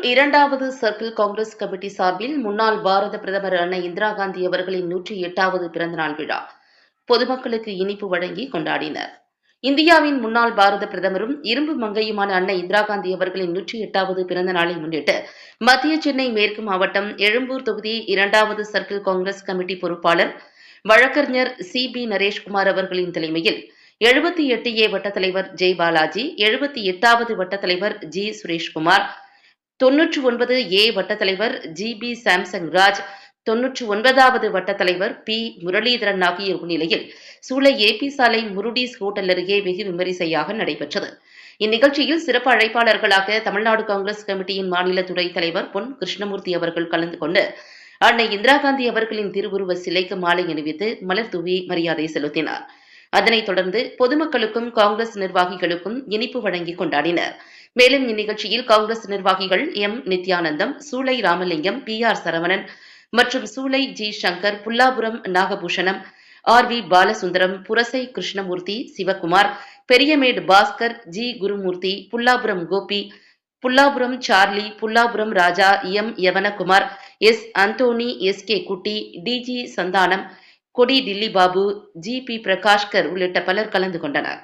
இரண்டாவது circle Congress committee சார்பில் முன்னாள் பாரத பிரதமர் அன்னை இந்திரா காந்தி அவர்களின் 108வது பிறந்தநாள் விழா பொதுமக்களுக்கு இனிப்பு வழங்கி கொண்டாடினர். இந்தியாவின் முன்னாள் பாரத பிரதமரும் இரும்பு மங்கையுமான அன்னை இந்திரா காந்தி அவர்களின் 108வது பிறந்த நாளை முன்னிட்டு மத்திய சென்னை மேற்கு மாவட்டம் எழும்பூர் தொகுதி இரண்டாவது சர்க்கிள் காங்கிரஸ் கமிட்டி பொறுப்பாளர் வழக்கறிஞர் CB நரேஷ்குமார் அவர்களின் தலைமையில் 78A வட்டத் தலைவர் ஜெய் பாலாஜி, 78வது வட்டத் தலைவர் G சுரேஷ்குமார், 99A வட்டத் தலைவர் GB சாம்சங் ராஜ், 99வது வட்டத் தலைவர் P முரளிதரன் ஆகியோர் முன்னிலையில் சூளை AP சாலை முருடீஸ் ஹோட்டல் அருகே வெகு விமரிசையாக நடைபெற்றது. இந்நிகழ்ச்சியில் சிறப்பு அழைப்பாளர்களாக தமிழ்நாடு காங்கிரஸ் கமிட்டியின் மாநில துணைத் தலைவர் பொன் கிருஷ்ணமூர்த்தி அவர்கள் கலந்து கொண்டு அன்னை இந்திரா காந்தி அவர்களின் திருவுருவ சிலைக்கு மாலை அணிவித்து மலர் தூவி மரியாதை செலுத்தினார். அதனைத் தொடர்ந்து பொதுமக்களுக்கும் காங்கிரஸ் நிர்வாகிகளுக்கும் இனிப்பு வழங்கி கொண்டாடினர். மேலும் இந்நிகழ்ச்சியில் காங்கிரஸ் நிர்வாகிகள் M நித்யானந்தம், சூளை ராமலிங்கம், PR சரவணன் மற்றும் Choolai G Shankar, Pullapuram Nagabhushanam, RV Balasundaram, Purasai Krishnamurthy, Sivakumar, Periyamedu Baskar, G Gurumurthy, Pullapuram Gopi, Pullapuram Charlie, Pullapuram Raja, M Yavanakumar, S Anthony, SK Kutty, DG Santhanam, Kodi Dilli Babu, GP பிரகாஷ்கர் உள்ளிட்ட பலர் கலந்து கொண்டனர்.